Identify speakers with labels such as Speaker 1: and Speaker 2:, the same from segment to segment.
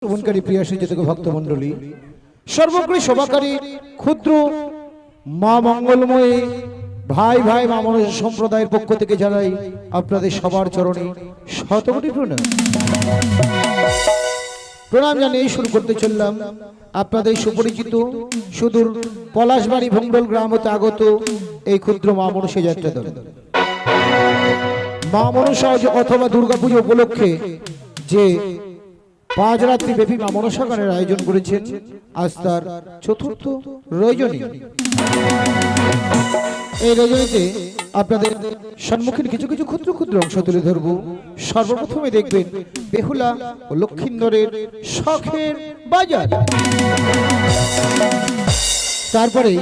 Speaker 1: শ্রবণকারী প্রিয় সুযোগ ভক্তমণ্ডলী, সর্বগ্রী শোভাকারী ক্ষুদ্র মা মঙ্গলময়ী ভাই ভাই মা মনসা সম্প্রদায়ের পক্ষ থেকে জানাই আপনাদের সবার চরণে শতকোটি প্রণাম। প্রণাম জানিয়ে শুরু করতে চললাম আপনাদের সুপরিচিত সুদূর পলাশবাড়ি ভঙ্গল গ্রাম হতে আগত এই ক্ষুদ্র মা মনসা যাত্রা দল। মা মনসা অথবা দুর্গাপুজো উপলক্ষে যে 5 রাত্রি ব্যাপী মা মনসা গানের আয়োজন করেছেন, আজ তার চতুর্থ রজনী। এই রজনীতে আপনাদের সম্মুখীন কিছু কিছু ক্ষুদ্র ক্ষুদ্র অংশ তুলে ধরব। সর্বপ্রথমে দেখবেন বেহুলা ও লক্ষিন্দরের শখের বাজার, তারপরে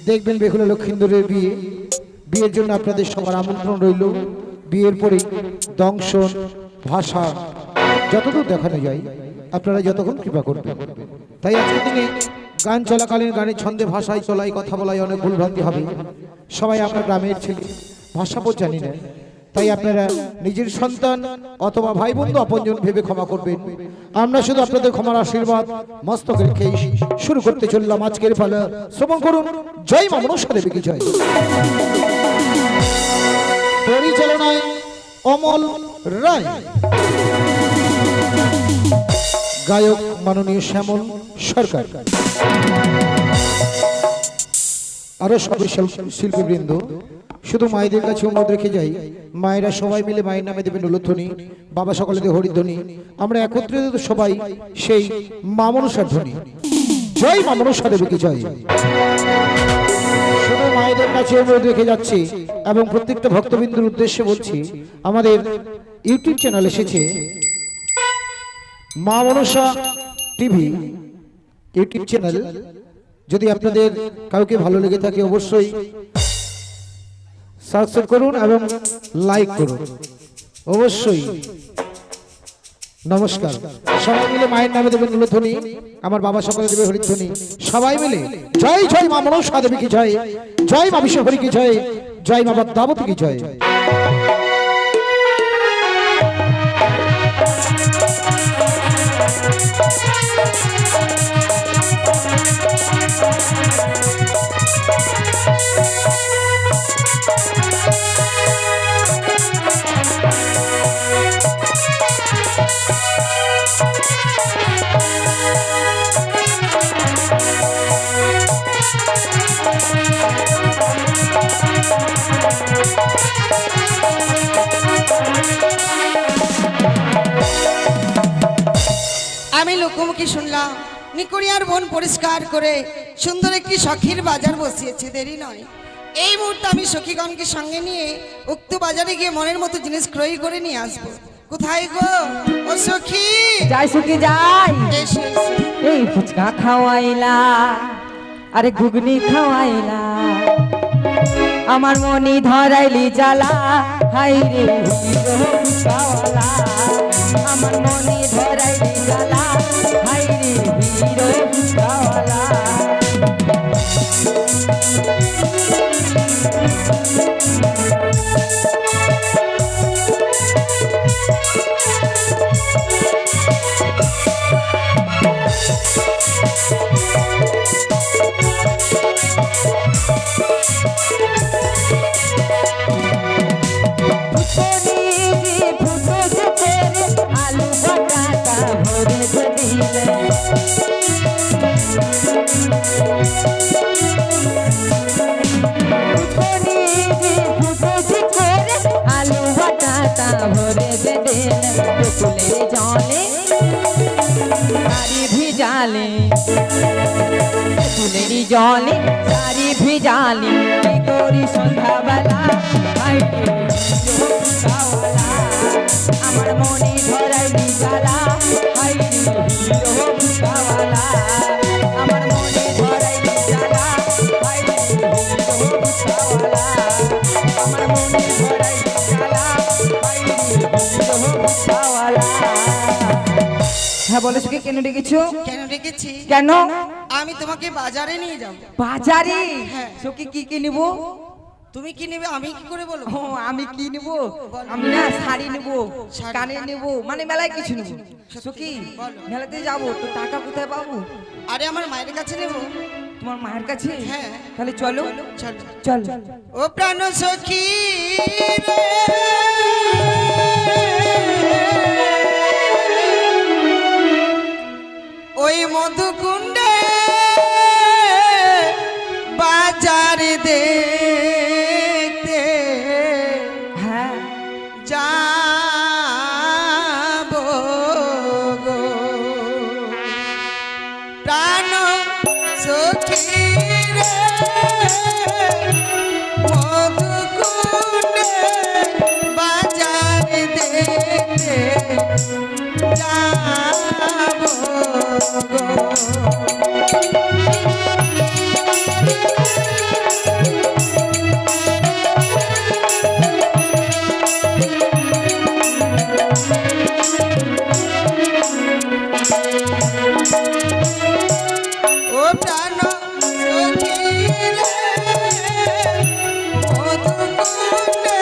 Speaker 1: দেখবেন বেহুলা লক্ষিন্দরের বিয়ে। বিয়ের জন্য আপনাদের সবার আমন্ত্রণ রইল। বিয়ের পরে দংশন ভাষা যতদূর দেখানো যায় আপনারা যতক্ষণ কৃপা করবেন। তাই আজকের দিনে গান চলাকালীন গানের ছন্দে ভাষায় চলাই কথা বলায় অনেক ভুলভ্রান্তি হবে। সবাই আপনার গ্রামের ছেলে, ভাষাপদ জানি না, তাই আপনারা নিজের সন্তান অথবা ভাই বন্ধু আপনজন ভেবে ক্ষমা করবেন। আমরা শুধু আপনাদের ক্ষমার আশীর্বাদ মস্তকে রেখে শুরু করতে চললাম আজকের পালা। শ্রবণ করুন জয় মা মনসা দেবী কি জয়। পরিচালনায় অমল রায়, গায়ক মাননীয় শ্যামল সরকার, আরো সব শিল্পীবৃন্দ। শুধু মায়েদের কাছে অনুরোধ রেখে যাই, মায়েরা সবাই মিলে মায়ের নামে দেবেন উলুধ্বনি, বাবা সকলে দেবে হরিধ্বনি। আমরা একত্রিত সবাই সেই মা মনসার ধ্বনি। জয় মা মনসা দেবী কি জয়। শুধু মায়েদের কাছে অনুরোধ রেখে যাচ্ছি এবং প্রত্যেকটা ভক্তবিন্দুর উদ্দেশ্যে বলছি, আমাদের ইউটিউব চ্যানেল এসেছে মা মনসা টিভি ইউটিউব চ্যানেল। যদি আপনাদের কাউকে ভালো লেগে থাকে অবশ্যই সাবস্ক্রাইব করুন এবং লাইক করুন অবশ্যই। নমস্কার। সবাই মিলে মায়ের নামে দেবেন উলুধ্বনি, আমার বাবা সকলে দেবে হরিধ্বনি। সবাই মিলে জয় জয় মা মনসা দেবী কি জয়, জয় মা বিশ্বহরি কি জয়, জয় মা পদ্মাবতী কি জয়।
Speaker 2: আমি লোকমুখী শুনলাম নিকড়িয়ার বন পরিষ্কার করে সুন্দর একটি সখীর বাজার বসিয়েছে। দেরি নয়, এই মুহূর্তে আমি সখীগণকে সঙ্গে নিয়ে উক্ত বাজারে গিয়ে মনের মতো জিনিস ক্রয় করে নিয়ে আসবো। কোথায় গো ও সখী?
Speaker 3: যাই সখী যাই।
Speaker 2: এসো, এসো।
Speaker 3: এই ফুচকা খাওয়াইলা, আরে ঘুগনি খাওয়াইলা, আমার মনি ধরাইলি জ্বালা, হাই রে ফুচকাওয়ালা, আমার মনি ধরাইলি জ্বালা, হাই রে হিরো ফুচকাওয়ালা। ভরে জলে সারি ভিজালে, ফুলেরই জলে সারি ভিজালে, কি করি সন্ধ্যাবেলা, আমার মনে ধরাইলি জ্বালা, আমার মনে ধরাইলি জ্বালা, আমার মনে ধরাইলি জ্বালা। হ্যাঁ বলে সুখী, কেন ডেকেছো?
Speaker 2: কেন ডেকেছি?
Speaker 3: কেন?
Speaker 2: আমি তোমাকে বাজারে নিয়ে যাব।
Speaker 3: বাজারে?
Speaker 2: হ্যাঁ।
Speaker 3: সুখী কি কি নিব?
Speaker 2: তুমি কি নেবে আমি কি করে বলবো?
Speaker 3: ও আমি কি নেব? আমি না শাড়ি নেব, কানে নেব, মানে মেলায় কিছু নেব। সখী মেলাতে যাব তো টাকা কোথায় পাবো?
Speaker 2: আরে আমার মায়ের কাছে নেবো।
Speaker 3: তোমার মায়ের কাছে?
Speaker 2: হ্যাঁ।
Speaker 3: তাহলে চলো
Speaker 2: চল
Speaker 3: চল।
Speaker 2: ও প্রাণ সখী রে, ওই মধুকুণ্ডে বাজার দেখতে
Speaker 3: হ্যাঁ
Speaker 2: যাব গো প্রাণ সখী রে, মধুকুণ্ডে বাজার দেখতে যাব গো। ও প্রাণ সখী রে, মধুকুণ্ডে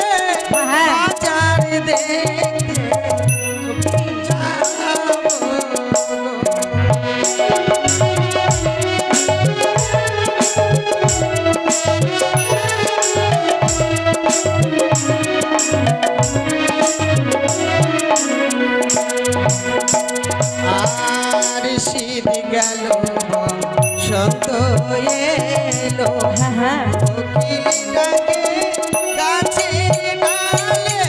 Speaker 2: বাজার দেখতে যাব আর শীত গেল বসন্ত এলো,
Speaker 3: হ্যাঁ হ্যাঁ
Speaker 2: কোকিলটাকে গাছের ডালে,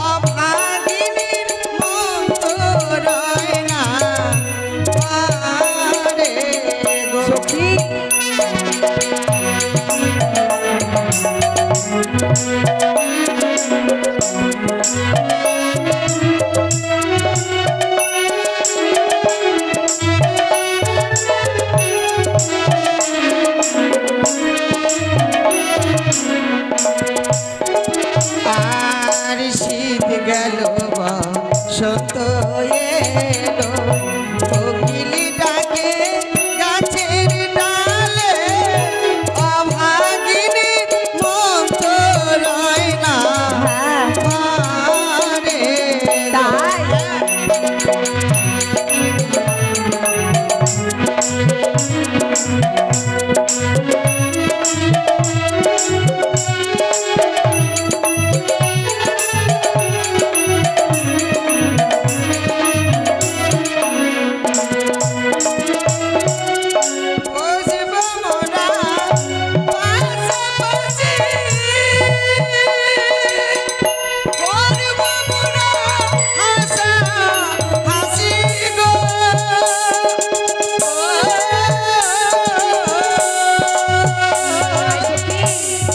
Speaker 2: অভাগিনীর মতো রয় না পারে গো।
Speaker 3: সখী
Speaker 2: আর শীত গেল বসন্ত এলো, কোকিলটাকে গাছের ডালে, অভাগিনীর মতো রয় না
Speaker 3: হ্যাঁ
Speaker 2: পারে গো।
Speaker 3: তাই
Speaker 2: বসব মোরা পাশাপাশি, করব মোরা হাসাহাসি গো।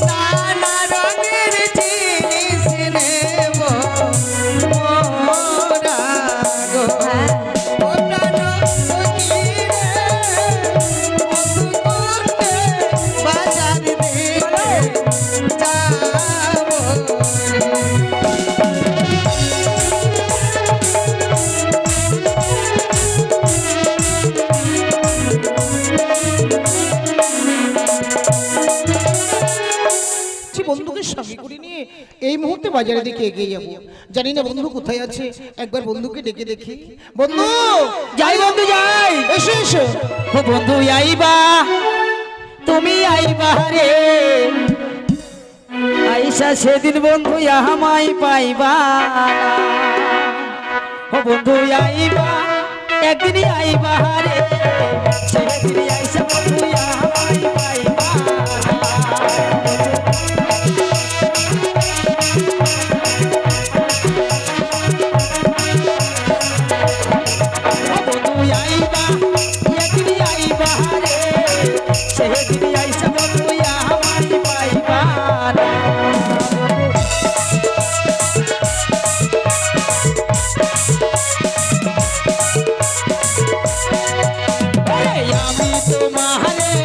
Speaker 2: নানা রঙের জিনিস নেব মোরা গো।
Speaker 3: হ্যাঁ
Speaker 2: ও প্রাণ সখী রে, মধুকুণ্ডে বাজার দেখতে যাব রে।
Speaker 1: সে বন্ধুকে সঙ্গে করে নিয়ে এই মুহূর্তে বাজারের দিকে এগিয়ে যাব। জানি না বন্ধু কোথায় আছে, একবার বন্ধুকে ডেকে দেখি। বন্ধু
Speaker 3: যাই বন্ধু যাই।
Speaker 1: এসো এসো।
Speaker 3: ও বন্ধু আইবা, তুমি আইবা রে, আইসা সেদিন বন্ধু আমায় পাইবা না। ও বন্ধু আইবা, একদিন আইবা রে, সেদিন আইসা বন্ধু আমায় পাইবা না। ও বন্ধু আইবা, একদিন আইবা রে, সেদিন আইসা বন্ধু আমায় পাইবা না। আমি তোমারে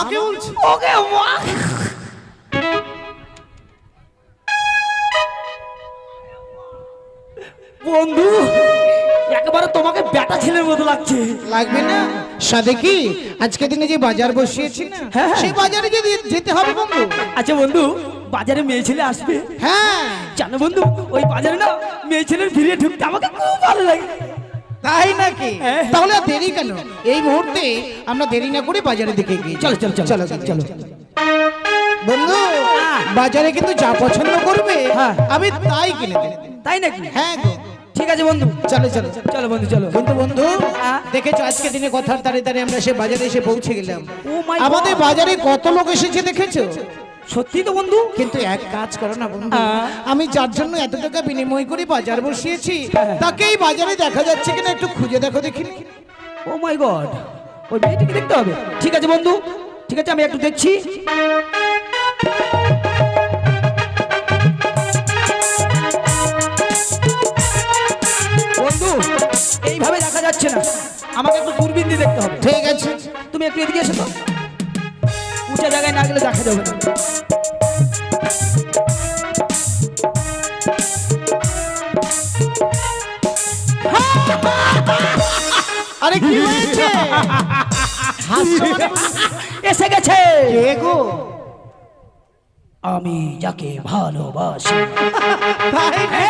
Speaker 1: আমাকে বলছো?
Speaker 4: ওকে মা বন্ধু একেবারে তোমাকে বেটা ছেলের মতো লাগছে।
Speaker 1: লাগবে না সাথে কি আজকে দিনে যে বাজার বসিয়েছি না,
Speaker 4: হ্যাঁ।
Speaker 1: সেই বাজারে যদি যেতে হবে বন্ধু।
Speaker 4: আচ্ছা বন্ধু, বাজারে মেয়ে ছেলে আসবে,
Speaker 1: হ্যাঁ
Speaker 4: জানো বন্ধু ওই বাজারে না মেয়ে ছেলের ভিড়ে ঢুকতে আমাকে খুব ভালো লাগে।
Speaker 1: তাই নাকি?
Speaker 4: হ্যাঁ।
Speaker 1: তাহলে আর দেরি কেন, এই মুহূর্তে আমরা দেরি না করে বাজারের দিকে এগিয়ে
Speaker 4: চলো, চলো, চলো,
Speaker 1: চলো
Speaker 4: চলো।
Speaker 1: বন্ধু, বাজারে কিন্তু যা পছন্দ করবে
Speaker 4: হ্যাঁ।
Speaker 1: আমি তাই কিনে দেব।
Speaker 4: তাই নাকি?
Speaker 1: হ্যাঁ গো,
Speaker 4: ঠিক আছে বন্ধু,
Speaker 1: চলো চলো
Speaker 4: চলো বন্ধু চলো।
Speaker 1: কিন্তু বন্ধু
Speaker 4: হ্যাঁ।
Speaker 1: দেখেছো আজকে দিনে কথার তারে তারে আমরা সে বাজারে এসে পৌঁছে গেলাম।
Speaker 4: Oh my
Speaker 1: আমাদের
Speaker 4: God!
Speaker 1: বাজারে কত লোক এসেছে দেখেছো?
Speaker 4: সত্যি তো বন্ধু।
Speaker 1: কিন্তু এক কাজ করো না বন্ধু,
Speaker 4: হ্যাঁ।
Speaker 1: আমি যার জন্য এত টাকা বিনিময় করে বাজার বসিয়েছি
Speaker 4: হ্যাঁ।
Speaker 1: তাকেই বাজারে দেখা যাচ্ছে কিনা একটু খুঁজে দেখো দেখিনি।
Speaker 4: ও মাই গড, ওই মেয়েটিকে দেখতে হবে। ঠিক আছে বন্ধু, ঠিক আছে আমি একটু দেখছি। বন্ধু এইভাবে দেখা যাচ্ছে না, আমাকে একটু দূরবীন দিয়ে দেখতে হবে।
Speaker 1: ঠিক আছে,
Speaker 4: তুমি একটু এদিকে এসো তো, উঁচা জায়গায় না গেলে দেখা যাবে না।
Speaker 1: আরে কি হয়েছে? হাসছো মানে?
Speaker 4: এসে গেছে
Speaker 1: কে গো?
Speaker 4: আমি যাকে ভালোবাসি।
Speaker 1: তাই নাকি?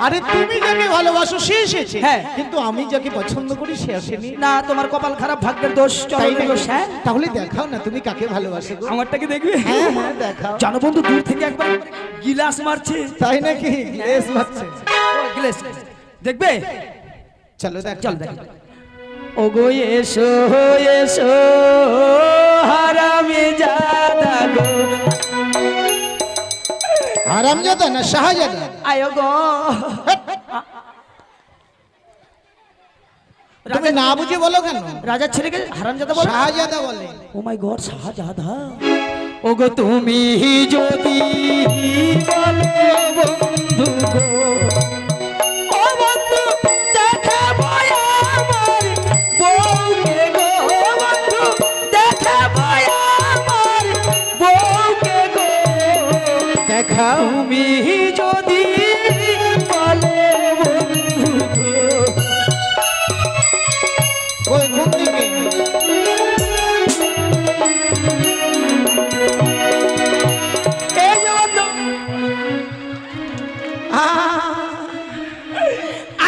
Speaker 1: আরে তুমি যাকে ভালোবাসো সে এসেছে,
Speaker 4: হ্যাঁ।
Speaker 1: কিন্তু আমি যাকে পছন্দ করি সে আসেনি।
Speaker 4: না, তোমার কপাল খারাপ, ভাগ্যের দোষ,
Speaker 1: তাই
Speaker 4: চলো দোষ। হ্যাঁ,
Speaker 1: তাহলে দেখাও না তুমি কাকে ভালোবাসো গো?
Speaker 4: আমারটাকে দেখবে?
Speaker 1: হ্যাঁ হ্যাঁ দেখাও।
Speaker 4: জানো বন্ধু, দূর থেকে একবার গিলাস মারছে।
Speaker 1: তাই নাকি? গ্লেস মারছে।
Speaker 4: ও, গিলাস দেখবে?
Speaker 1: চলো দেখ,
Speaker 4: চল দেখ। ও গো এসো এসো হারামে জাদা গো,
Speaker 1: হারামজাদা না শাহজাদা?
Speaker 4: আয় গো।
Speaker 1: তুমি না বুঝে বলো কেন?
Speaker 4: রাজার ছেলেকে হারামজাদা বলে?
Speaker 1: শাহজাদা বলে।
Speaker 4: ও মাই গড, শাহজাদা। ও গো তুমি যদি বলো বন্ধু গো, ও বন্ধু দেখাবো আমার বউকে গো, বন্ধু দেখাবো আমার বউকে গো,
Speaker 1: দেখাও।
Speaker 4: তুমি যদি বলো বন্ধু গো।
Speaker 1: ওই কোন দিকে?
Speaker 4: এই যে বন্ধু,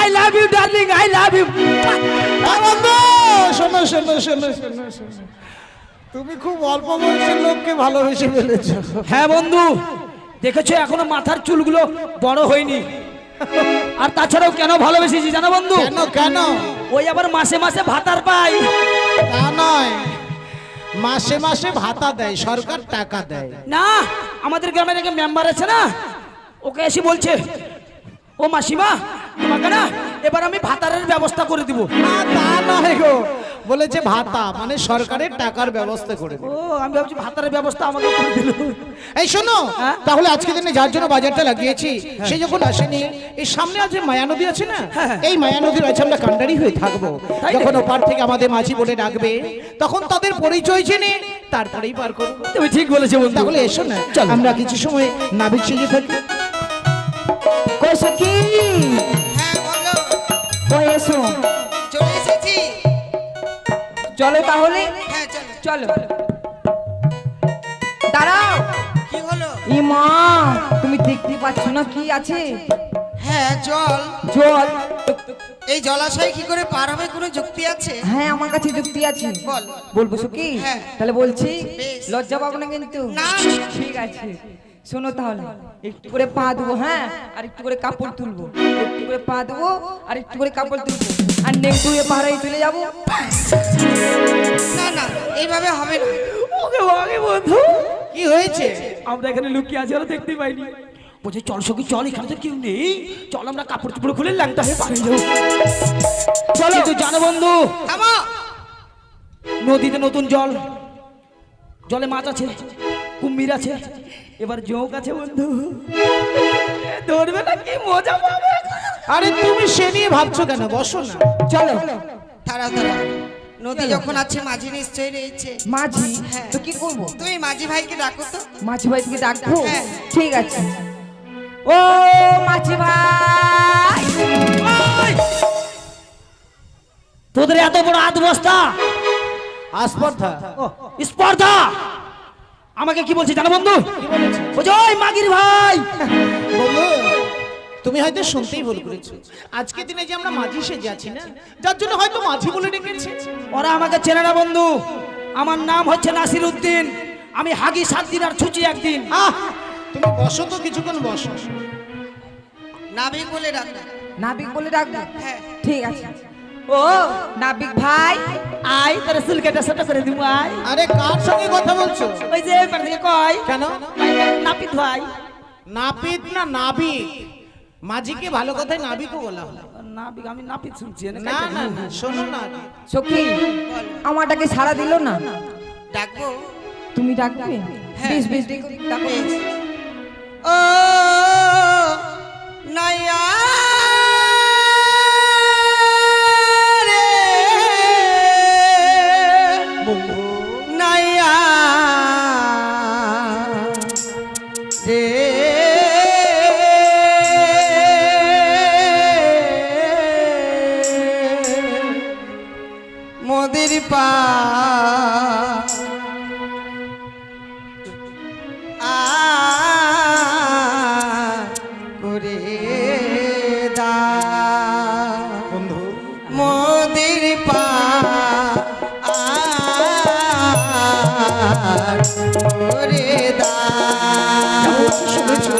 Speaker 4: I love you darling, I love you.
Speaker 1: বন্ধু শোনো শোনো শোনো শোনো শোনো, তুমি খুব অল্প বয়সের লোককে ভালোবেসে ফেলেছো।
Speaker 4: হ্যাঁ বন্ধু, দেখেছো এখনো মাথার চুলগুলো বড় হয়নি। আর তাছাড়াও কেন ভালোবেসেছি জানো বন্ধু?
Speaker 1: কেন কেন?
Speaker 4: ওই আবার মাসে মাসে ভাতার পাই।
Speaker 1: তা নয়, মাসে মাসে ভাতা দেয় সরকার, টাকা দেয়।
Speaker 4: না, আমাদের গ্রামের একটা মেম্বার আছে না, ওকে এসে বলছে, ও মাসিমা তোমাকে না এবার আমি ভাতারের ব্যবস্থা করে দিব।
Speaker 1: না তা নয় গো, বলেছে ভাতা মানে সরকারের টাকার ব্যবস্থা করে দেবে।
Speaker 4: ও, আমি ভাবছি ভাতারের ব্যবস্থা আমাকে করে দিল।
Speaker 1: এই শোনো,
Speaker 4: হ্যাঁ?
Speaker 1: তাহলে আজকে দিনে যার জন্য বাজারটা লাগিয়েছি সে যখন আসেনি, এই সামনে আজ যে মায়া নদী আছে না,
Speaker 4: হ্যাঁ।
Speaker 1: এই মায়া নদীর কাছে আমরা কান্ডারি হয়ে থাকবো।
Speaker 4: তাই
Speaker 1: যখন
Speaker 4: নাকি?
Speaker 1: ওপার থেকে আমাদের মাঝি বলে ডাকবে তখন তাদের পরিচয় জেনে তারপরেই পার করবো।
Speaker 4: তুমি ঠিক বলেছো বন্ধু।
Speaker 1: তাহলে এসো না,
Speaker 4: চলো।
Speaker 1: আমরা কিছু সময় নাবিক সেজে থাকি।
Speaker 3: কইছো কি?
Speaker 2: হ্যাঁ বলো,
Speaker 3: কই এসো,
Speaker 2: চলে এসেছি।
Speaker 3: চলো তাহলে।
Speaker 2: হ্যাঁ চলো।
Speaker 3: চলো, দাঁড়াও।
Speaker 2: কি হলো?
Speaker 3: ই মা, তুমি দেখতে পাচ্ছ না কি আছে?
Speaker 2: হ্যাঁ জল।
Speaker 3: জল।
Speaker 2: এই জলাশয় কি করে পার হবে কোনো যুক্তি আছে?
Speaker 3: হ্যাঁ আমার কাছে যুক্তি আছে।
Speaker 2: বল।
Speaker 3: বলবো কি?
Speaker 2: হ্যাঁ।
Speaker 3: তাহলে বলছি,
Speaker 2: বেশ।
Speaker 3: লজ্জা পাবো না কিন্তু।
Speaker 2: না।
Speaker 3: ঠিক আছে, শোনো তাহলে। একটু করে পা দেবো, হ্যাঁ, আর একটু করে কাপড় তুলবো, একটু করে পা দেবো আর একটু করে কাপড় তুলবো, আর নেংটু হয়ে পাহাড়ে চলে যাবো।
Speaker 2: না না, এইভাবে হবে না।
Speaker 4: ওকে ওকে বন্ধু,
Speaker 1: কি হয়েছে?
Speaker 4: আমরা এখানে লুকিয়ে আছি, আর দেখতে পাইনি। বলছে চল সখী চল, এখানে তো কেউ নেই, চল আমরা কাপড় চোপড় খুলে ল্যাংটা হয়ে পালিয়ে যাবো। চলো। কিন্তু জানো বন্ধু,
Speaker 2: থামো।
Speaker 4: নদীতে নতুন জল, জলে মাছ আছে, কুমির আছে, এবার জোক আছে বন্ধু, ধরবে না, কি মজা পাবে।
Speaker 1: আরে তুমি সে নিয়ে ভাবছো কেন? বসো না।
Speaker 3: চলো।
Speaker 2: তারা তারা নদী যখন আছে মাঝি নিশ্চয়ই রয়েছে।
Speaker 3: মাঝি?
Speaker 2: হ্যাঁ।
Speaker 3: তো কি করবো?
Speaker 2: তুমি মাঝি ভাইকে ডাকো তো।
Speaker 3: মাঝি ভাইকে ডাকবো?
Speaker 2: হ্যাঁ।
Speaker 3: ঠিক আছে। ও মাঝি ভাই,
Speaker 4: ওই! তোদের এত বড় হাত বস্তা
Speaker 1: আস্পর্ধা
Speaker 4: স্পর্ধা আমাকে কি বলছে জানো বন্ধু? বলছে ওই মাগির ভাই।
Speaker 5: বন্ধু তুমি হয়তো শুনতেই ভুল করেছো, আজকে দিনে যে আমরা মাঝি সেজে আছি না, যার জন্য হয়তো মাঝি বলে ডেকেছে।
Speaker 4: ওরা আমাকে চেনে না বন্ধু, আমার নাম হচ্ছে নাসির উদ্দিন, আমি হাগি 7 দিন আর ছুচি 1 দিন।
Speaker 5: তুমি বসো তো, কিছুক্ষণ বসো।
Speaker 2: নাবিক বলে ডাকো।
Speaker 3: নাবিক বলে ডাকবো?
Speaker 2: হ্যাঁ।
Speaker 3: ঠিক আছে। ও নাবিক ভাই,
Speaker 4: আই তোর চুল কেটে ছোট করে দিব আই।
Speaker 5: আরে কার সঙ্গে কথা বলছো?
Speaker 4: ওই যে এবার থেকে কয়
Speaker 5: কেন?
Speaker 4: নাপিত ভাই।
Speaker 5: নাপিত না নাবিক? মাঝিকে ভালো কথায় নাবিকও বলা হয়।
Speaker 4: নাবিক? আমি নাপিত শুনছি।
Speaker 5: না না না, শোনো না।
Speaker 3: সখী আমারটাকে সারা দিল না,
Speaker 2: ডাকবো।
Speaker 3: তুমি ডাকবে?
Speaker 2: হ্যাঁ।
Speaker 3: বেশ বেশ ডাকো।
Speaker 2: ও নাইয়া রে,
Speaker 5: বন্ধু
Speaker 2: নাইয়া রে, মোদের পা করে দা
Speaker 5: বন্ধু
Speaker 2: মোদের পা করে দা।
Speaker 5: শুনেছো?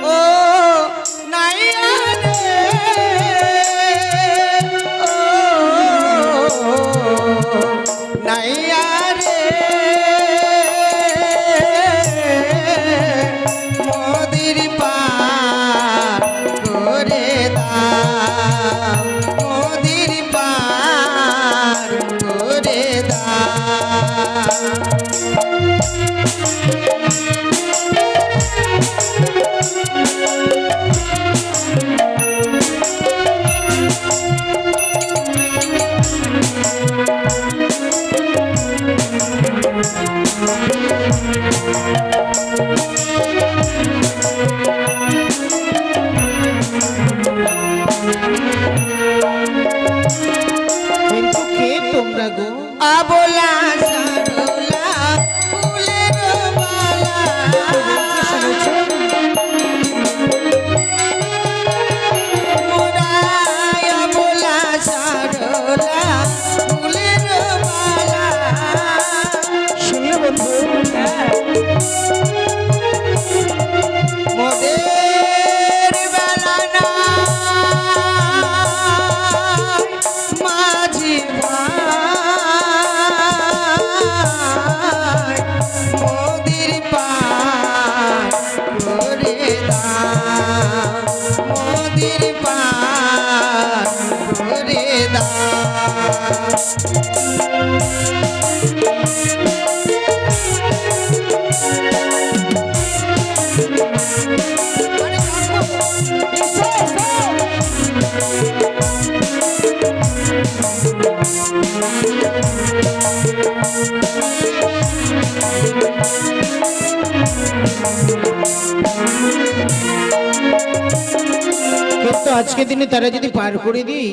Speaker 2: ও নাইয়া রে, ও নাইয়া রে, মোদের পার করে দাও, মোদের পার করে দাও।
Speaker 5: কিন্তু কে তোমরা গো?
Speaker 2: আবলা সারলা ফুলের মালা, মোরা আবলা সারলা ফুলের মালা।
Speaker 5: শুনলে বন্ধু?
Speaker 2: মোদের বেলা না মাঝি ভাই, মোদের পার করে দাও, মোদের পার করে দাও।
Speaker 5: কিন্তু আজকে দিনে তারা যদি পার করে দিই,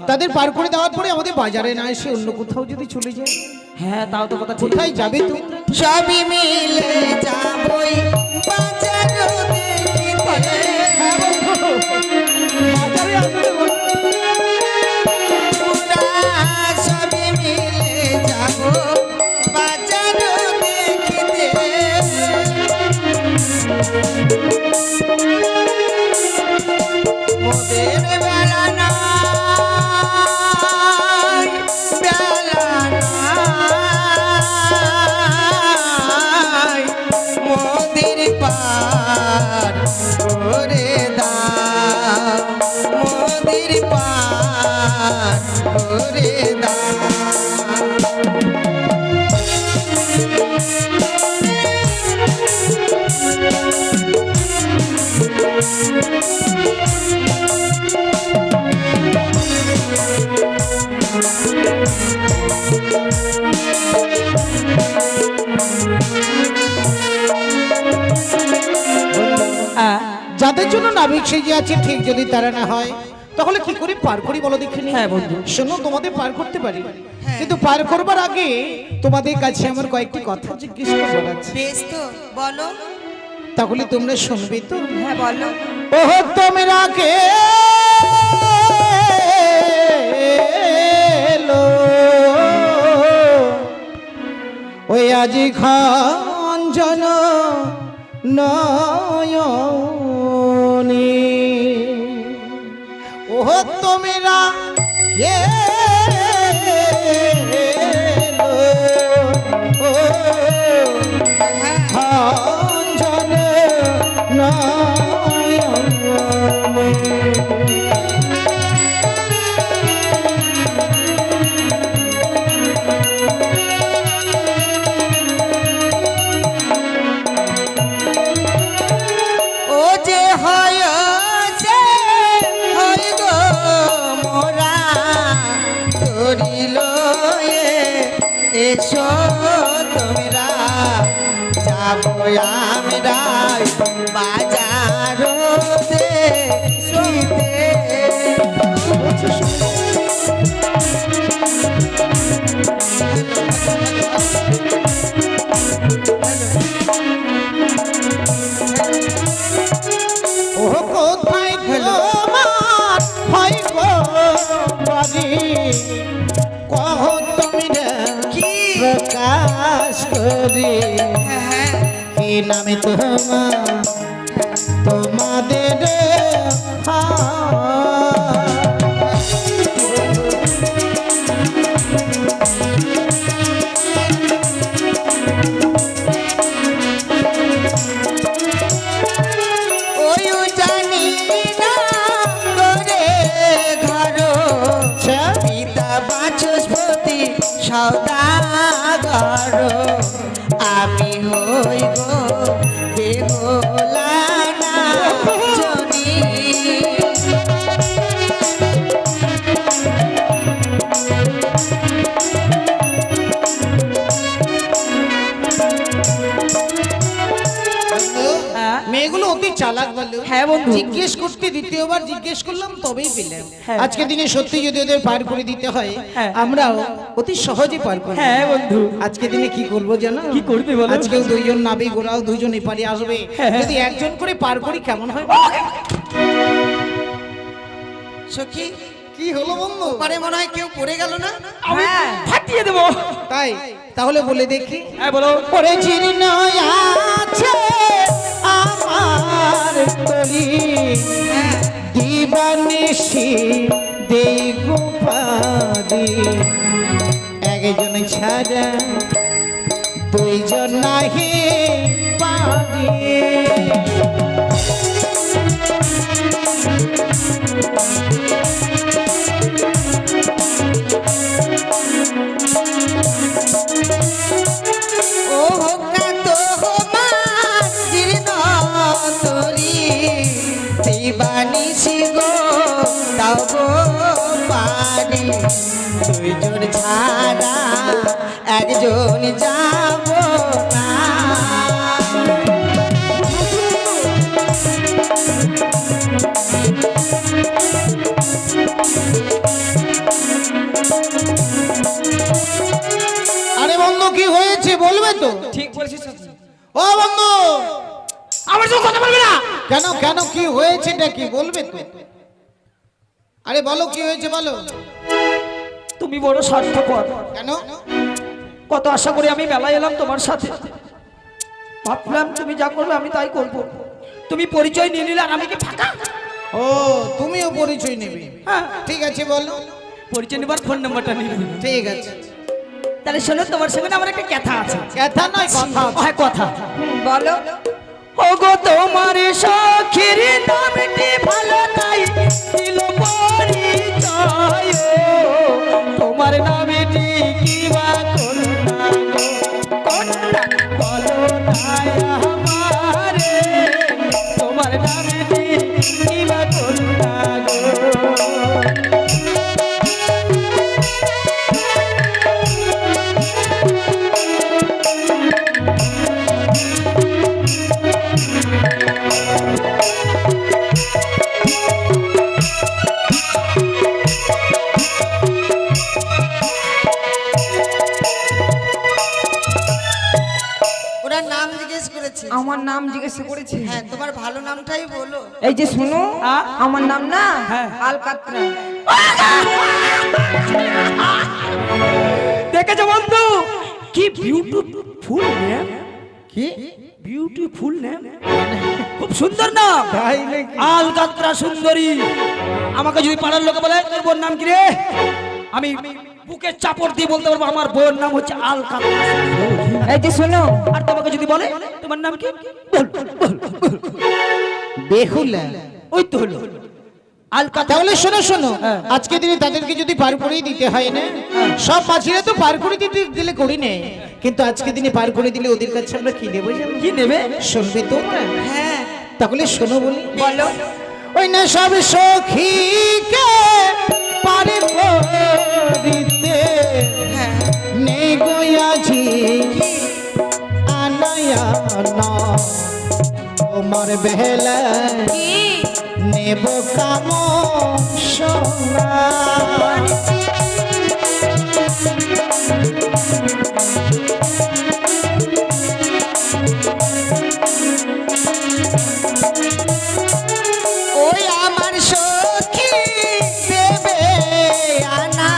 Speaker 5: তাদের পার করে দেওয়ার পরে আমাদের বাজারে না এসে অন্য কোথাও যদি চলে যায়,
Speaker 4: হ্যাঁ তাও তো কথা ঠিক।
Speaker 5: কোথায় যাবে তুমি?
Speaker 2: সবই মিলে যাবই বাজার দেখিতে। মোরা সবই মিলে যাব বাজার দেখিতে। মোদের বেলা নাই, বেলা নাই,
Speaker 5: নাবিক সেজে আছে ঠিক যদি তারা না হয় তাহলে কি করে পার করি বলো দেখিনি?
Speaker 4: হ্যাঁ বন্ধু।
Speaker 5: শোনো, তোমাদের পার করতে পারি, কিন্তু পার করবার আগে তোমাদের কাছে আমার কয়েকটি কথা জিজ্ঞেস করবার আছে।
Speaker 2: বেশ তো বলো।
Speaker 5: তাহলে তোমরা শুনবে তো?
Speaker 3: হ্যাঁ বলো।
Speaker 5: ওহ তোমরা কে লো ওই আজি খঞ্জন নয়নি, ওহ তোমরা কে লো ও খঞ্জন নয়নি।
Speaker 2: ও যে হয় সে হয় গো মোরা করিল এসো তোমরা যাবো আমরা বাজার শুইতে।
Speaker 5: ও কোথায় তোমার হয় গো বাড়ি, কহ তুমি রে
Speaker 2: কি?
Speaker 5: প্রকাশ করি
Speaker 2: হ্যাঁ
Speaker 5: কি নামে তোমার তোমাদের
Speaker 2: ওই জানি না করে ঘর পিতা বাচস্পতি সদাগর আমি হই গো বেহুলা না জনি।
Speaker 3: হ্যাঁ
Speaker 5: মেয়েগুলো অতি চালাক বলো।
Speaker 3: হ্যাঁ বন্ধু।
Speaker 5: জিজ্ঞেস করতে দ্বিতীয়বার জিজ্ঞেস করলাম তবেই পেলাম।
Speaker 3: হ্যাঁ।
Speaker 5: আজকে দিনে সত্যি যদি ওদের পার করে দিতে হয়
Speaker 3: হ্যাঁ।
Speaker 5: আমরাও অতি সহজে পার করব।
Speaker 3: হ্যাঁ বন্ধু।
Speaker 5: আজকে দিনে কি করব জানো?
Speaker 3: কি করবে বলো?
Speaker 5: আজকেও দুইজন নাবিক, ওরাও দুইজন এপারে আসবে।
Speaker 3: হ্যাঁ।
Speaker 5: যদি একজন করে পার করি কেমন হয়?
Speaker 2: সখী
Speaker 5: কি হলো বন্ধু?
Speaker 2: পারে মনে হয় কেউ পড়ে গেল না?
Speaker 3: হ্যাঁ
Speaker 4: ফাটিয়ে দেবো।
Speaker 5: তাই তাহলে বলে দেখি।
Speaker 4: হ্যাঁ বলো।
Speaker 5: পরে জীর্ণ আছে আমার তরি, দিবানিশি দেই গোপারি, একজন ছাড়া দুইজন নাহি পারি।
Speaker 2: ও হোক না তোমার জীর্ণ তরি, দিবানিশি গো তাও গো পারি, দুইজন ছাড়া একজন যাব না।
Speaker 5: আরে বন্ধু কি হয়েছে বলবে তো?
Speaker 3: ঠিক বলেছিস সখী।
Speaker 5: ও বন্ধু,
Speaker 4: আমার সঙ্গে কথা বলবি না।
Speaker 5: কেন কেন কি হয়েছে এটা কি বলবে তো? আরে বলো কি হয়েছে বলো।
Speaker 4: তুমি বড় স্বার্থপর।
Speaker 5: কেন?
Speaker 4: কত আশা করে আমি মেলায় এলাম তোমার সাথে, ভাবলাম তুমি যা করবে আমি তাই করব। তুমি পরিচয় নিয়ে নিলে আর আমি কি ফাঁকা?
Speaker 5: ও তুমিও পরিচয় নেবে?
Speaker 4: হ্যাঁ,
Speaker 5: ঠিক আছে বলো।
Speaker 4: পরিচয় নেবার ফোন নাম্বারটা নিয়ে নিবি।
Speaker 5: ঠিক আছে।
Speaker 4: তাহলে শোনো, তোমার সঙ্গে না আমার একটা কথা আছে।
Speaker 5: কথা নয় কথা আছে।
Speaker 4: হ্যাঁ কথা।
Speaker 3: বলো।
Speaker 4: ওগো তোমার সখীর নামটি ভালো নাই দিল পরিচয়, তোমার নামটি কি বা কন্যা গো, কন্যা বলো নাই আমারে, তোমার নামটি কি বা কন্যা গো।
Speaker 3: আমার নাম জিজ্ঞেস করেছে।
Speaker 2: হ্যাঁ, তোমার ভালো নামটাই বলো।
Speaker 3: এই যে শোনো,
Speaker 4: হ্যাঁ?
Speaker 3: আমার নাম না
Speaker 4: হ্যাঁ।
Speaker 3: আলকাতরা।
Speaker 4: দেখেছো বন্ধু কি বিউটিফুল নেম,
Speaker 1: কি
Speaker 4: বিউটিফুল নেম, খুব সুন্দর নাম।
Speaker 1: তাই নাকি?
Speaker 4: আলকাতরা সুন্দরী। আমাকে যদি পাড়ার লোকে বলে তোর বোন নাম কি রে, আমি বুকে চাপড় দিয়ে বলতে পারবো আমার বোন নাম হচ্ছে আলকাতরা সুন্দরী।
Speaker 3: এই যে শোনো,
Speaker 4: আর তোমাকে যদি বলে তোমার নাম কি, বল বল বল।
Speaker 1: বেহুলা।
Speaker 4: ওই তো হলো আলকাতরা।
Speaker 1: তাহলে শোনো শোনো,
Speaker 4: হ্যাঁ।
Speaker 1: আজকে দিনে তাদেরকে যদি পার করেই দিতে হয় না, সব মাঝিরা তো পার করে দিতে দিলে করি নেই, কিন্তু আজকে দিনে পার করে দিলে ওদের কাছে আমরা কি নেবো জানো?
Speaker 4: কি নেবে?
Speaker 1: শুনবে তোমরা?
Speaker 2: হ্যাঁ,
Speaker 1: তাহলে শোনো বলি।
Speaker 3: বলো।
Speaker 1: ওই না সব সখীকে পার দিতে
Speaker 2: হ্যাঁ।
Speaker 1: নেই গয়াছি আনায়া না তোমার বেলা
Speaker 2: কি?
Speaker 1: নেব কাম সোনা।
Speaker 2: ওই আমার সখী দেবে আনা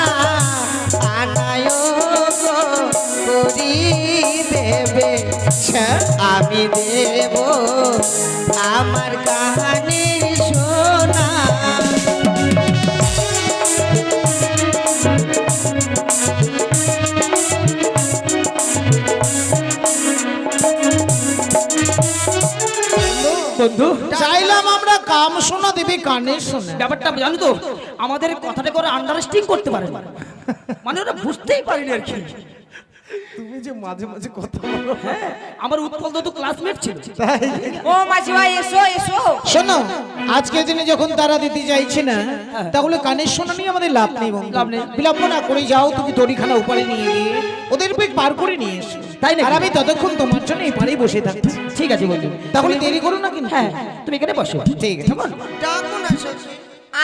Speaker 2: আনায় গো করি দেবে, আমি দেব আমার কাহানির সোনা।
Speaker 4: বন্ধু
Speaker 1: চাইলাম আমরা কাম শোনা দেবে কানের শোনা।
Speaker 4: ব্যাপারটা জানো তো, আমাদের কথাটা করে আন্ডারস্ট্যান্ডিং করতে পারে না, মানে ওরা বুঝতেই পারেনি আর কি।
Speaker 1: তুমি যে মাঝে মাঝে কথা বলো।
Speaker 4: হ্যাঁ, আমার উৎপল তো ক্লাসমেট ছিল।
Speaker 3: ও মাঝি ভাই এসো এসো।
Speaker 1: শোনো, আজকের দিনে যখন তারা দিতে চাইছে না, তাহলে কানের শোনা নিয়ে আমাদের লাভ নেই বন্ধু।
Speaker 4: লাভ নেই।
Speaker 1: বিলম্ব না করে যাও, তুমি দড়িখানা উপরে নিয়ে গিয়ে ওদের পেট পার করে নিয়ে এসো।
Speaker 4: তাই নাকি?
Speaker 1: আর আমি ততক্ষণ তোমার জন্য এপারেই বসে থাকছি।
Speaker 4: ঠিক আছে বন্ধু,
Speaker 1: তাহলে দেরি করো না কিন্তু।
Speaker 4: হ্যাঁ তুমি এখানে বসো।
Speaker 1: ঠিক আছে।
Speaker 2: ডাকো না সখী।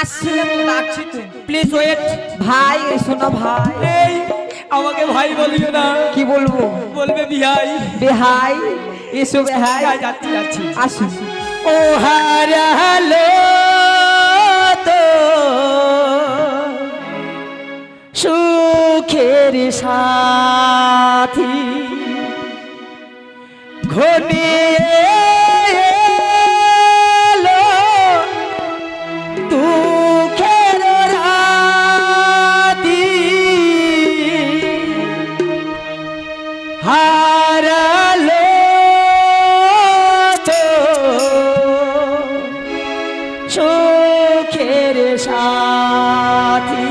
Speaker 3: আসছিলাম তো ডাকছি তো।
Speaker 4: Please wait.
Speaker 3: ভাই এসো না ভাই।
Speaker 4: এই আমাকে ভাই বলিও না,
Speaker 3: কি বলবো?
Speaker 4: বলবে বিহাই।
Speaker 3: বেহাই এসো বেহাই।
Speaker 4: যাচ্ছি যাচ্ছি।
Speaker 3: আসুন।
Speaker 4: ও হারালো তো সুখের সাথী ঘনিয়ে এলো দুঃখের রাতি, হারালো তো সুখের সাথী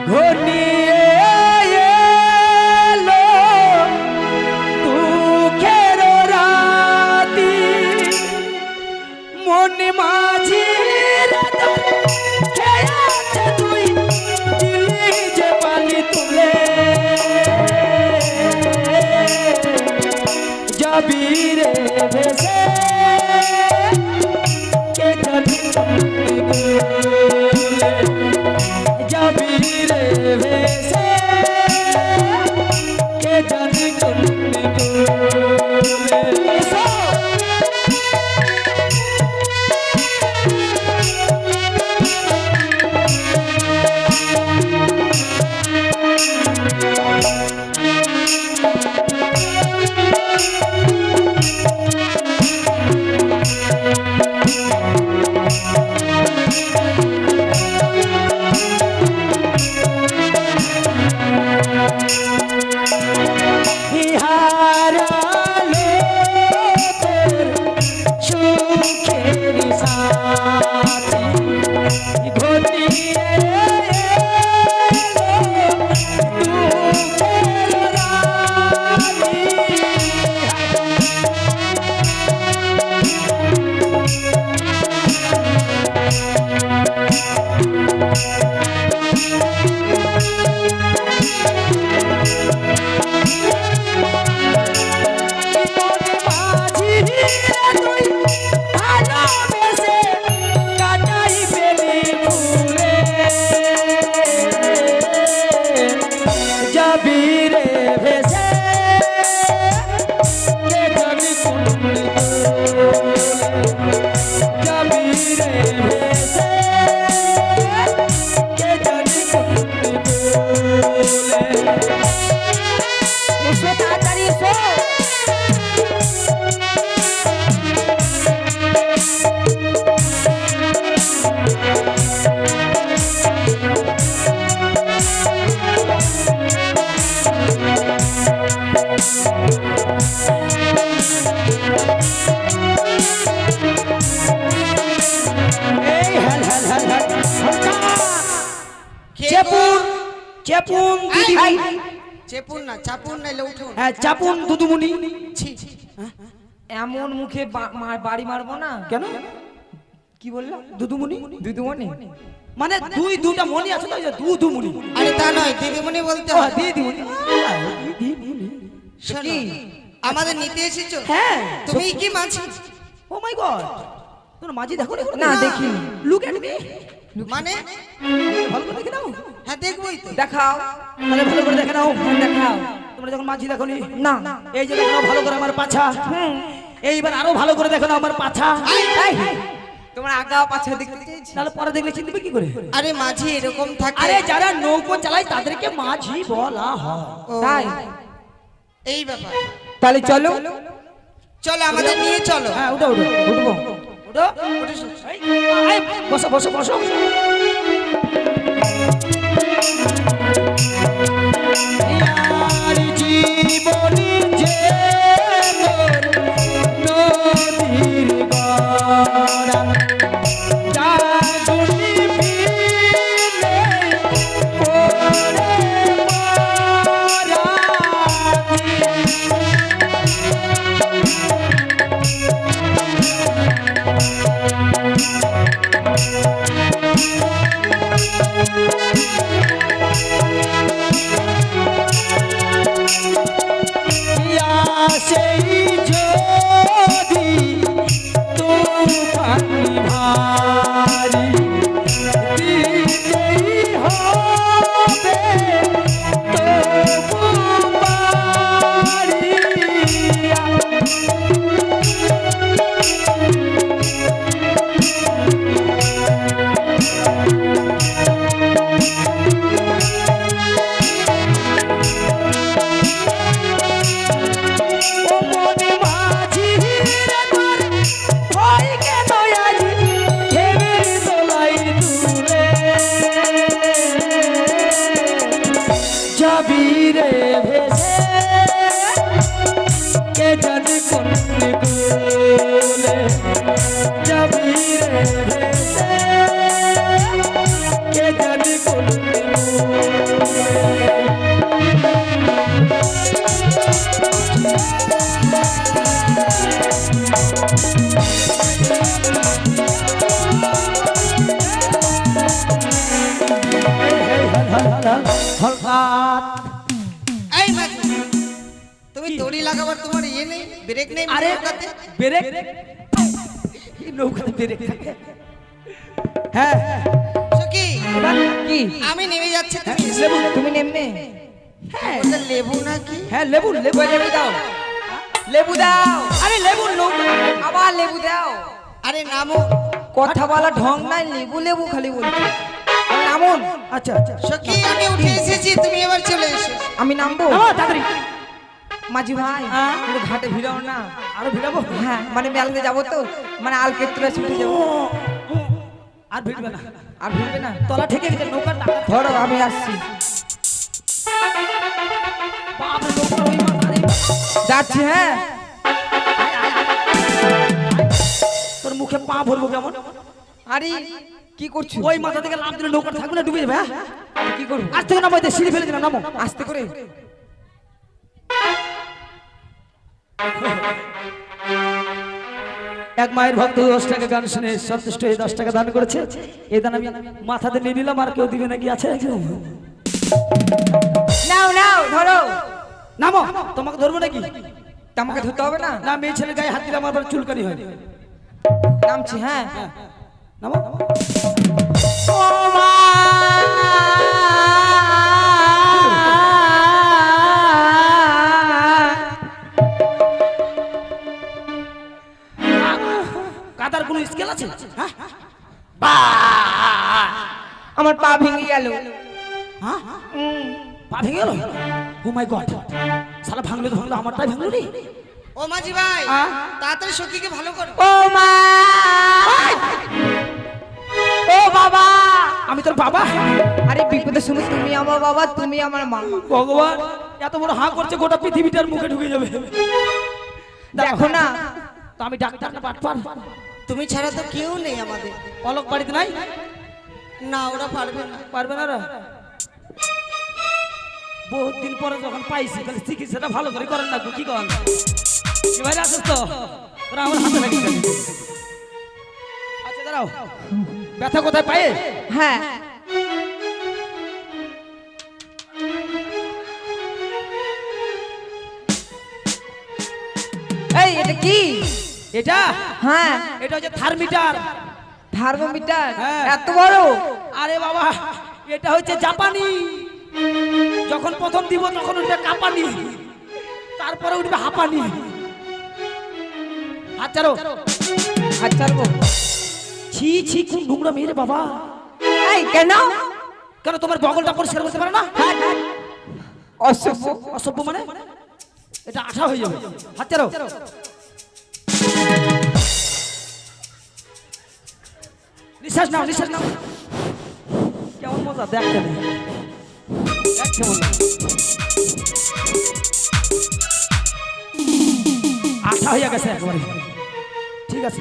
Speaker 4: ঘনিয়ে এলো দুঃখের রাতি, মন মাঝি খেয়েছে তুই দিলি যে পানি তুলে, যাবি রে ভেসে কে জানি যাবি রে ভেসে কে জানি যাবি রে ভেসে কে
Speaker 2: কে
Speaker 4: চেপুন
Speaker 2: গো?
Speaker 4: চেপুন দিদি
Speaker 2: এই, চেপুন না চাপুন নাইলে উঠুন।
Speaker 4: হ্যাঁ চাপুন দুদুমুনি
Speaker 2: ছি,
Speaker 3: এমন মুখে বাড়ি মারবো না।
Speaker 4: কেন
Speaker 3: কি বললাম?
Speaker 4: দুদুমুনি
Speaker 3: দুদুমণি।
Speaker 4: মানে দুটা মনি আছে তো, এই যে দুদুমুনি।
Speaker 2: আরে তা নয়, দিদিমণি বলতে
Speaker 4: ও,
Speaker 2: হয়।
Speaker 4: দিদিমুনি দিদিমুনি।
Speaker 2: শোনো,
Speaker 3: কি?
Speaker 2: আমাদের নিতে এসেছো?
Speaker 4: হ্যাঁ
Speaker 2: তুমি কি মাছি?
Speaker 4: ও মাই গড, তোর মাঝি দেখো
Speaker 3: না, দেখিনি।
Speaker 4: লুক এট মি,
Speaker 2: মানে
Speaker 4: ভালো করে দেখে নাও।
Speaker 2: হ্যাঁ দেখবোই তো।
Speaker 3: দেখাও।
Speaker 4: তাহলে ভালো করে দেখে নাও।
Speaker 3: দেখাও।
Speaker 4: তোমরা যখন মাঝি দেখোনি,
Speaker 3: না।
Speaker 4: এই যে দেখো নাও ভালো করে আমার পাছা। এইবার আরো ভালো করে দেখো না আমার পাছা।
Speaker 3: এই, তোমার আগা পাছা দেখতে চেয়েছি।
Speaker 4: তাহলে পরে দেখলে চিনবে কি করে?
Speaker 2: আরে মাঝি এরকম থাকে।
Speaker 4: আরে যারা নৌকো চালায় তাদেরকে মাঝি বলা হয়।
Speaker 2: ও,
Speaker 3: তাই?
Speaker 2: এই ব্যাপার।
Speaker 3: তাহলে চলো।
Speaker 2: চলো আমাদের নিয়ে চলো।
Speaker 4: হ্যাঁ উঠো উঠো
Speaker 3: উঠবো।
Speaker 4: উঠো। এই, এই, বসো বসো বসো। ইয়ার জীবনে যে নদীর গড়া জাগুনি মিলে পড়ে সেই যদি তুফান ভারী দিতেই হবে তবু পারিয়া। ও মনে মাঝি রে তোর ভয় কেন আজি ঢেউয়ের দোলাই দূরে যাবি রে ভেসে কে জানে কোন কুলে যাবি রে ভেসে কে জানে কোন কুলে। হঠাৎ
Speaker 2: এই মাঝি, তুমি দড়ি লাগাবার তোমার ইয়ে নেই, ব্রেক নেই
Speaker 4: আরে
Speaker 2: নৌকাতে?
Speaker 4: ব্রেক, এই নৌকাতে ব্রেক থাকে। হ্যাঁ
Speaker 2: সখী,
Speaker 4: এবার
Speaker 3: কি?
Speaker 2: আমি নেমে যাচ্ছি, তুমি এসো।
Speaker 4: লেবু,
Speaker 3: তুমি নেমনে?
Speaker 4: হ্যাঁ
Speaker 2: ওটা লেবু নাকি?
Speaker 4: হ্যাঁ লেবু লেবু
Speaker 3: লেবু দাও। লেবু দাও।
Speaker 4: আরে লেবু নৌকা।
Speaker 3: আবার লেবু দাও।
Speaker 2: আরে নামো।
Speaker 3: কথা বলা ঢং নাই, লেবু লেবু খালি বলছি। নামুন।
Speaker 4: আচ্ছা আচ্ছা
Speaker 2: সখী, আমি উঠে এসেছি, তুমি এবার চলে এসো।
Speaker 3: আমি নামবো।
Speaker 4: তাড়াতাড়ি।
Speaker 3: মাঝি ভাই,
Speaker 4: হ্যাঁ?
Speaker 3: একটু ঘাটে ভিড়াও না।
Speaker 4: আরো ভিড়াবো।
Speaker 3: হ্যাঁ, মানে মেলাতে যাবো তো, মানে আলকেত্রা ছুটে যাবো।
Speaker 4: আর ভিড়বে না,
Speaker 3: আর ভিড়বে না।
Speaker 4: তলা ঠেকে গেছে নৌকার টাকা।
Speaker 3: ধরো, আমি আসছি।
Speaker 4: বাপ রে, নৌকার ওই মাথা, এই মাথা।
Speaker 3: যাচ্ছি। হ্যাঁ,
Speaker 4: তোর মুখে পা ভরবো কেমন?
Speaker 3: আরে কি করছো?
Speaker 4: ওই মাথা থেকে লাফ দিলে নৌকা থাকবে না, ডুবে যাবে। হ্যাঁ
Speaker 3: কি করবো?
Speaker 4: আজ থেকে নামো, সিঁড়ি ফেলে দিলাম, নামো।
Speaker 3: আস্তে করে।
Speaker 4: এক মায়ের ভক্ত 10 টাকা গান শুনে সন্তুষ্ট হয়ে 10 টাকা দান করেছে। এই দান আমি মাথাতে নিয়ে নিলাম, আর কেউ দিবে নাকি আছে?
Speaker 3: নাও নাও, ধরো।
Speaker 4: নামো, তোমাকে ধরবো নাকি?
Speaker 3: আমাকে ধরতে হবে না।
Speaker 4: না, মেয়ে ছেলে গায়ে হাত দিলে আমার আবার চুলকানি হয়।
Speaker 3: নামছি। হ্যাঁ,
Speaker 4: নামো। কাদার কোনো স্কেল আছে? হ্যাঁ,
Speaker 3: আমার পা ভেঙে গেল।
Speaker 4: হ্যাঁ, পা ভেঙে গেল। ও মাই গড, শালা ভাঙলো তো ভাঙলো, আমারটাই ভাঙলো রে।
Speaker 2: ও মাঝি ভাই,
Speaker 4: আ?
Speaker 2: তাড়াতাড়ি সখীকে ভালো করো।
Speaker 3: ও মা, ও বাবা।
Speaker 4: আমি তোর বাবা?
Speaker 3: আরে বিপদে শুনে তুমি আমার বাবা, তুমি আমার মা।
Speaker 4: ভগবান, এত বড় হাঁ করছে, গোটা পৃথিবীটার মুখে ঢুকে যাবে।
Speaker 3: দেখো না,
Speaker 4: তো আমি ডাক্তার না বাটপার?
Speaker 2: তুমি ছাড়া তো কেউ নেই আমাদের।
Speaker 4: অলক বাড়িতে নাই?
Speaker 2: না ওরা পারবে না।
Speaker 4: পারবে না ওরা? বহুত দিন পরে যখন পাইছি তাহলে চিকিৎসাটা ভালো করে করেন না গো, কি করেন এবারে আসিস তো ওরা আমার হাতে লাগিয়ে দেবে। আচ্ছা দাঁড়াও, ব্যথা কোথায় পায়ে?
Speaker 3: হ্যাঁ এই এটা কি?
Speaker 4: এটা
Speaker 3: হ্যাঁ
Speaker 4: এটা হচ্ছে থার্মিটার।
Speaker 3: থার্মোমিটার
Speaker 4: হ্যাঁ।
Speaker 3: এত বড়?
Speaker 4: আরে বাবা, এটা হচ্ছে জাপানি। যখন প্রথম দিব তখন উঠবে কাঁপানি, তারপরে উঠবে হাঁপানি। হাত ছাড়ো।
Speaker 3: হাত ছাড়বো?
Speaker 4: ছি ছি, কোন নোংরা মেয়ে রে বাবা।
Speaker 3: এই কেন?
Speaker 4: কেন তোমার বগলটা পরিষ্কার করতে পারে না?
Speaker 3: অসভ্য।
Speaker 4: অসভ্য মানে? এটা আঠা হয়ে যাবে। হাত ছাড়ো। নিঃশ্বাস নাও, নিঃশ্বাস নাও। কেমন মজা দেখতে নেই, দেখ কেমন লাগে। আঠা হয়ে গেছে একেবারে। ঠিক আছে,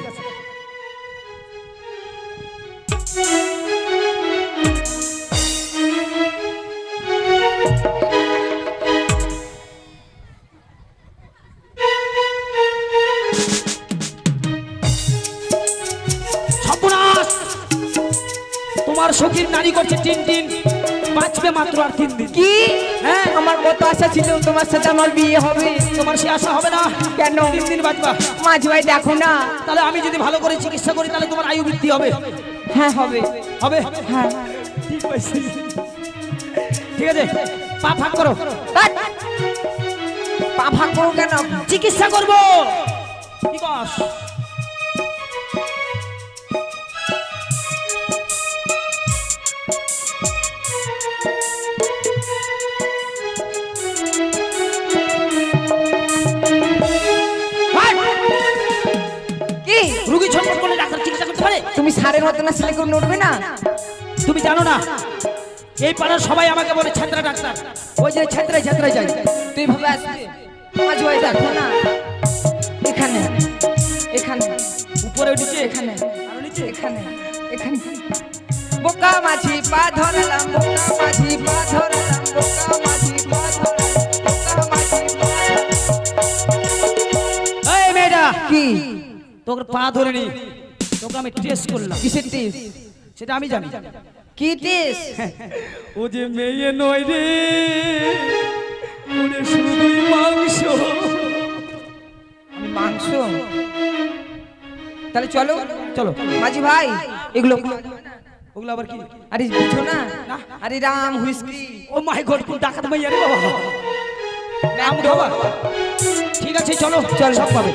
Speaker 4: সর্বনাশ! তোমার সখীর নারী করছে টিন টিন, বাঁচবে মাত্র আর 3 দিন।
Speaker 3: কি?
Speaker 4: হ্যাঁ,
Speaker 3: আমার কত আশা ছিল তোমার সাথে আমার বিয়ে হবে।
Speaker 4: তোমার সে আশা হবে না।
Speaker 3: কেন?
Speaker 4: 3 দিন বাঁচবা।
Speaker 3: মাঝ ভাই দেখো না।
Speaker 4: তাহলে আমি যদি ভালো করে চিকিৎসা করি তাহলে তোমার আয়ু বৃদ্ধি হবে।
Speaker 3: হ্যাঁ হবে।
Speaker 4: হবে?
Speaker 3: হ্যাঁ
Speaker 4: ঠিক আছে, ঠিক আছে, পা ফাঁক করো।
Speaker 3: বাট! পা ভাগ করো কেন?
Speaker 4: চিকিৎসা করবো। কি কস?
Speaker 3: কি?
Speaker 4: রুগী ছটফট করলে ডাক্তার চিকিৎসা করতে পারে?
Speaker 3: তুমি সারের মতো না ছেলে কেউ নড়বে না?
Speaker 4: তুমি জানো না, এই পাড়ার সবাই আমাকে বলে ছেত্রা ডাক্তার। ওই যে ছেত্রায় ছেত্রায় যাই।
Speaker 3: তুই ভাবে আসবে? মাঝ ভাই দেখো না, এখানে এখানে
Speaker 4: উপরে উঠেছে,
Speaker 3: এখানে
Speaker 4: আরো নিচে।
Speaker 3: এখানে এখানে বোকা মাঝি পা ধরালাম, বোকা মাঝি পা ধরালাম, বোকা মাঝি পা ধরালাম, বোকা মাঝি পা ধরালাম।
Speaker 4: এই মেয়েটা,
Speaker 3: কি?
Speaker 4: তোকে পা ধরে নি, তোকে আমি টেস্ট করলাম।
Speaker 3: কিসের টেস্ট?
Speaker 4: সেটা আমি জানি।
Speaker 3: কি টেস্ট?
Speaker 4: ও যে মেয়ে নয় রে, ওরে শুধুই মাংস।
Speaker 3: মাংস? তাহলে চলো
Speaker 4: চলো।
Speaker 3: মাঝি ভাই, এগুলো
Speaker 4: ওগুলো আবার কি?
Speaker 3: আরে বুঝো না? আরে রাম হুইস্কি।
Speaker 4: ও মাই গড, কোন ডাকাত মাইয়া রে বাবা। নাম খাবা? ঠিক আছে, চলো, চল, সব পাবে।